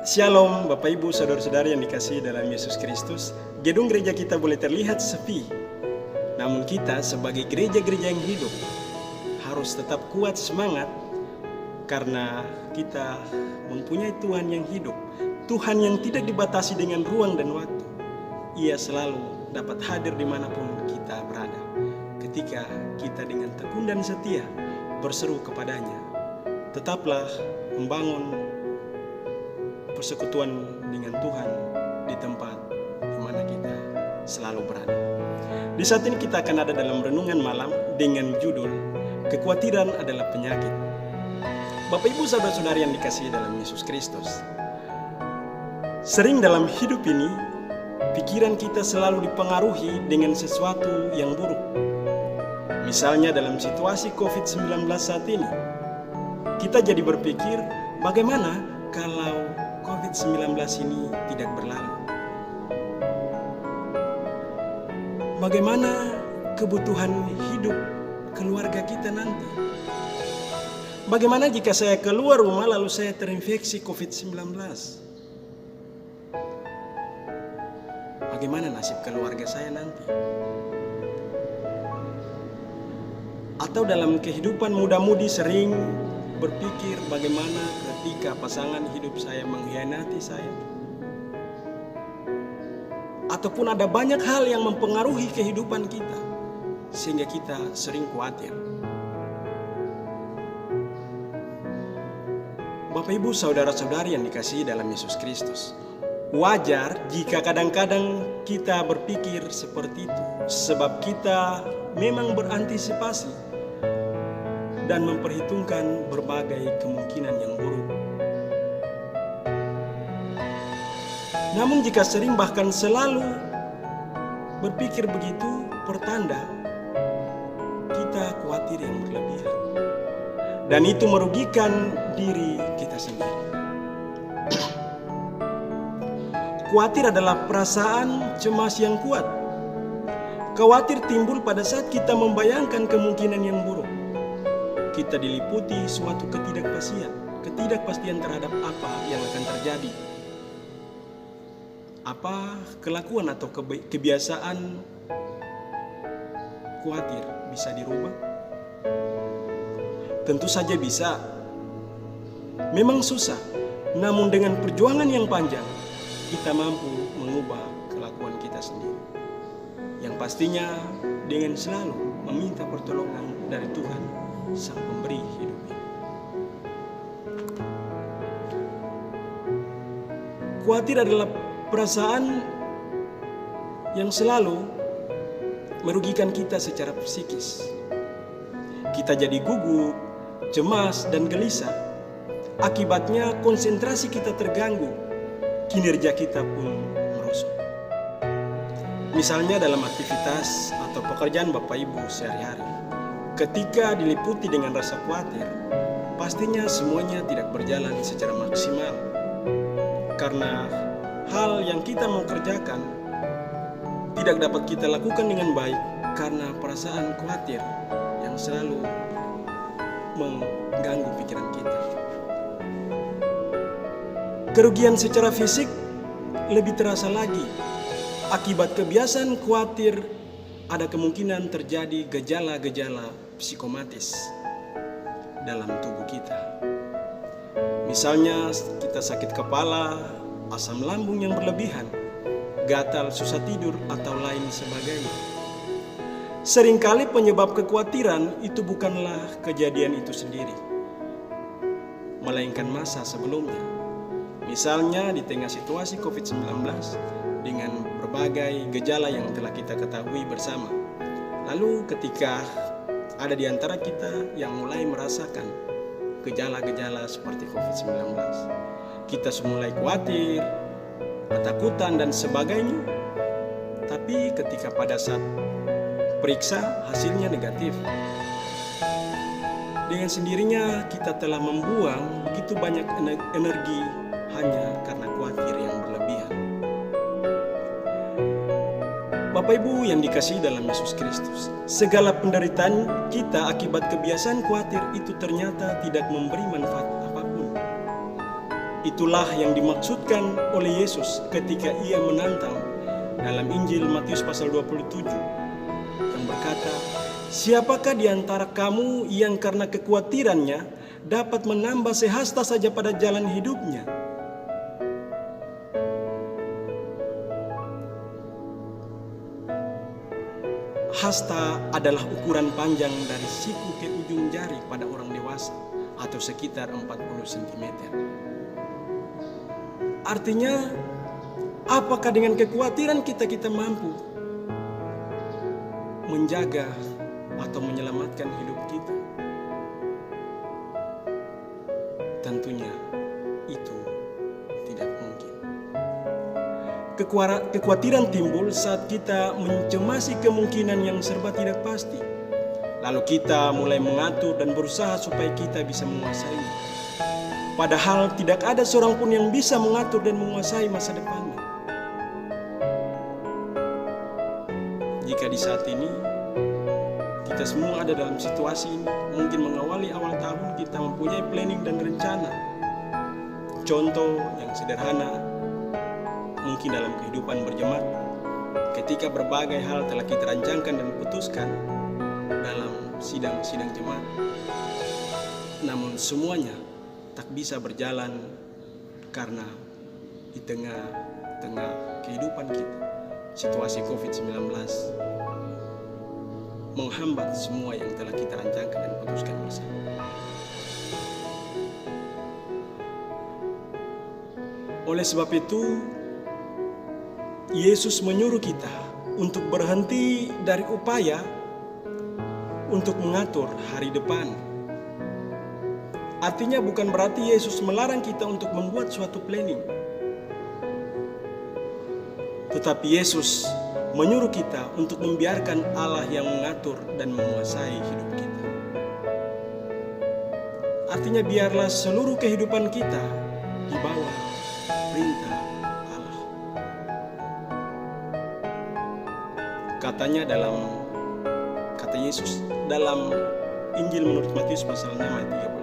Shalom Bapak Ibu Saudara-saudari yang dikasihi dalam Yesus Kristus. Gedung gereja kita boleh terlihat sepi, namun kita sebagai gereja-gereja yang hidup harus tetap kuat semangat, karena kita mempunyai Tuhan yang hidup, Tuhan yang tidak dibatasi dengan ruang dan waktu. Ia selalu dapat hadir dimanapun kita berada, ketika kita dengan tekun dan setia berseru kepadanya. Tetaplah membangun persekutuan dengan Tuhan di tempat di mana kita selalu berada. Di saat ini kita akan ada dalam renungan malam dengan judul Kekhawatiran adalah Penyakit. Bapak Ibu Saudara-saudari yang dikasihi dalam Yesus Kristus, sering dalam hidup ini pikiran kita selalu dipengaruhi dengan sesuatu yang buruk. Misalnya dalam situasi COVID-19 saat ini, kita jadi berpikir bagaimana kalau COVID-19 ini tidak berlalu? Bagaimana kebutuhan hidup keluarga kita nanti? Bagaimana jika saya keluar rumah lalu saya terinfeksi COVID-19? Bagaimana nasib keluarga saya nanti? Atau dalam kehidupan muda-mudi sering berpikir bagaimana ketika pasangan hidup saya mengkhianati saya, ataupun ada banyak hal yang mempengaruhi kehidupan kita sehingga kita sering khawatir. Bapak Ibu Saudara-saudari yang dikasihi dalam Yesus Kristus, wajar jika kadang-kadang kita berpikir seperti itu, sebab kita memang berantisipasi dan memperhitungkan berbagai kemungkinan yang buruk. Namun jika sering bahkan selalu berpikir begitu, pertanda kita khawatir yang berlebihan, dan itu merugikan diri kita sendiri. Khawatir adalah perasaan cemas yang kuat. Khawatir timbul pada saat kita membayangkan kemungkinan yang buruk. Kita diliputi suatu ketidakpastian terhadap apa yang akan terjadi. Apa kelakuan atau kebiasaan khawatir bisa dirubah? Tentu saja bisa. Memang susah, namun dengan perjuangan yang panjang, kita mampu mengubah kelakuan kita sendiri. Yang pastinya dengan selalu meminta pertolongan dari Tuhan, Sang Pemberi hidup ini. Khawatir adalah perasaan yang selalu merugikan kita secara psikis. Kita jadi gugup, cemas, dan gelisah. Akibatnya konsentrasi kita terganggu, kinerja kita pun merosot. Misalnya dalam aktivitas atau pekerjaan Bapak Ibu sehari-hari, ketika diliputi dengan rasa khawatir, pastinya semuanya tidak berjalan secara maksimal. Karena hal yang kita mau kerjakan tidak dapat kita lakukan dengan baik karena perasaan khawatir yang selalu mengganggu pikiran kita. Kerugian secara fisik lebih terasa lagi. Akibat kebiasaan khawatir, ada kemungkinan terjadi gejala-gejala psikomatis dalam tubuh kita. Misalnya kita sakit kepala, asam lambung yang berlebihan, gatal, susah tidur, atau lain sebagainya. Seringkali penyebab kekhawatiran itu bukanlah kejadian itu sendiri, melainkan masa sebelumnya. Misalnya di tengah situasi COVID-19 dengan berbagai gejala yang telah kita ketahui bersama. Lalu ketika ada di antara kita yang mulai merasakan gejala-gejala seperti COVID-19, kita mulai khawatir, ketakutan, dan sebagainya. Tapi ketika pada saat periksa hasilnya negatif, dengan sendirinya kita telah membuang begitu banyak energi hanya karena khawatir yang berlebihan. Bapak Ibu yang dikasihi dalam Yesus Kristus, segala penderitaan kita akibat kebiasaan khawatir itu ternyata tidak memberi manfaat apapun. Itulah yang dimaksudkan oleh Yesus ketika ia menantang dalam Injil Matius pasal 27 yang berkata, "Siapakah di antara kamu yang karena kekhawatirannya dapat menambah sehasta saja pada jalan hidupnya?" Hasta adalah ukuran panjang dari siku ke ujung jari pada orang dewasa atau sekitar 40 cm. Artinya, apakah dengan kekhawatiran kita mampu menjaga atau menyelamatkan hidup kita? Tentunya itu tidak mungkin. Kekhawatiran timbul saat kita mencemasi kemungkinan yang serba tidak pasti. Lalu kita mulai mengatur dan berusaha supaya kita bisa menguasainya. Padahal tidak ada seorang pun yang bisa mengatur dan menguasai masa depannya. Jika di saat ini kita semua ada dalam situasi ini, mungkin mengawali awal tahun kita mempunyai planning dan rencana. Contoh yang sederhana, mungkin dalam kehidupan berjemaat, ketika berbagai hal telah kita rancangkan dan putuskan dalam sidang-sidang jemaat, namun semuanya tak bisa berjalan karena di tengah kehidupan kita situasi COVID-19 menghambat semua yang telah kita rancangkan dan putuskan bersama. Oleh sebab itu, Yesus menyuruh kita untuk berhenti dari upaya untuk mengatur hari depan. Artinya bukan berarti Yesus melarang kita untuk membuat suatu planning. Tetapi Yesus menyuruh kita untuk membiarkan Allah yang mengatur dan menguasai hidup kita. Artinya biarlah seluruh kehidupan kita di bawah perintah Allah. Kata Yesus dalam Injil menurut Matius pasal 6 ayat 33.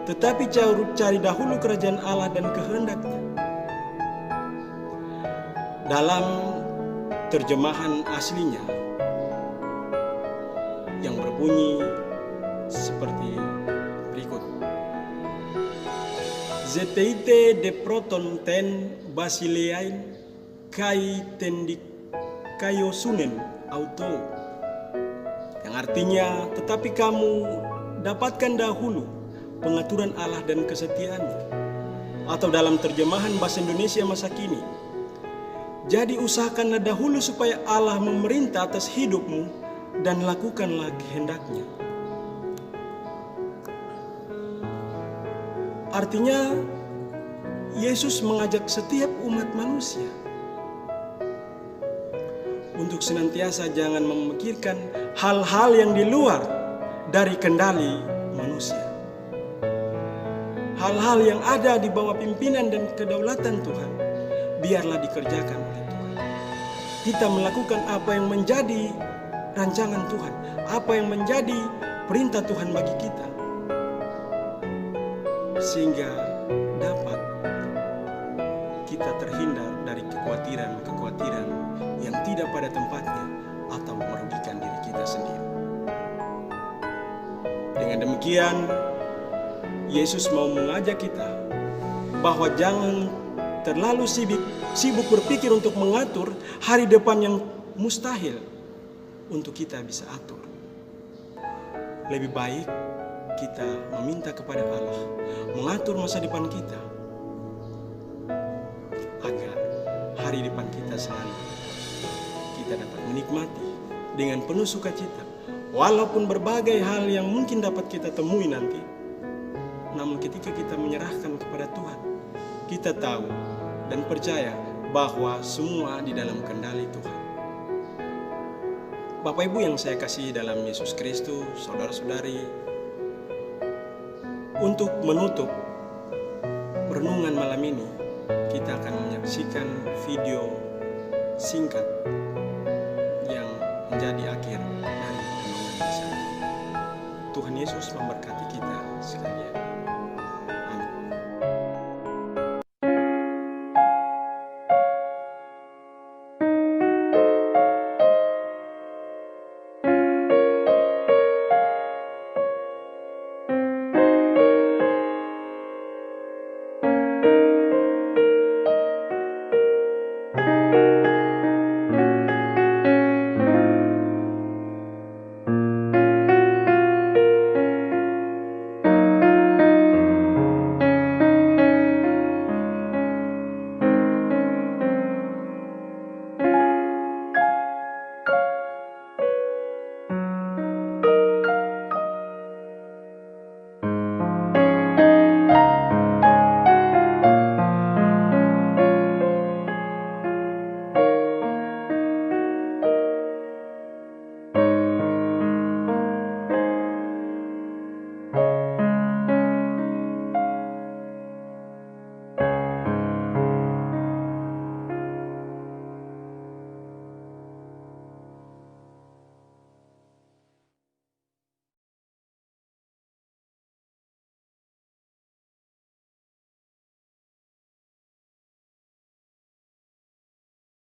Tetapi cari dahulu kerajaan Allah dan kehendaknya. Dalam terjemahan aslinya yang berbunyi seperti berikut. Zeteite de proton ten basileain kai tendik kayo sunen auto. Yang artinya, tetapi kamu dapatkan dahulu pengaturan Allah dan kesetiaannya. Atau dalam terjemahan bahasa Indonesia masa kini, jadi usahakanlah dahulu supaya Allah memerintah atas hidupmu dan lakukanlah kehendaknya. Artinya, Yesus mengajak setiap umat manusia untuk senantiasa jangan memikirkan hal-hal yang di luar dari kendali manusia. Hal-hal yang ada di bawah pimpinan dan kedaulatan Tuhan, biarlah dikerjakan oleh Tuhan. Kita melakukan apa yang menjadi rancangan Tuhan, apa yang menjadi perintah Tuhan bagi kita, sehingga dapat kita terhindar dari kekhawatiran yang tidak pada tempatnya atau merugikan diri kita sendiri. Dengan demikian, Yesus mau mengajak kita bahwa jangan terlalu sibuk berpikir untuk mengatur hari depan yang mustahil untuk kita bisa atur. Lebih baik kita meminta kepada Allah mengatur masa depan kita agar hari depan kita selalu kita dapat menikmati dengan penuh sukacita. Walaupun berbagai hal yang mungkin dapat kita temui nanti, namun ketika kita menyerahkan kepada Tuhan, kita tahu dan percaya bahwa semua di dalam kendali Tuhan. Bapak Ibu yang saya kasihi dalam Yesus Kristus, saudara-saudari, untuk menutup renungan malam ini, kita akan menyaksikan video singkat yang menjadi akhir dari renungan kita. Tuhan Yesus memberkati.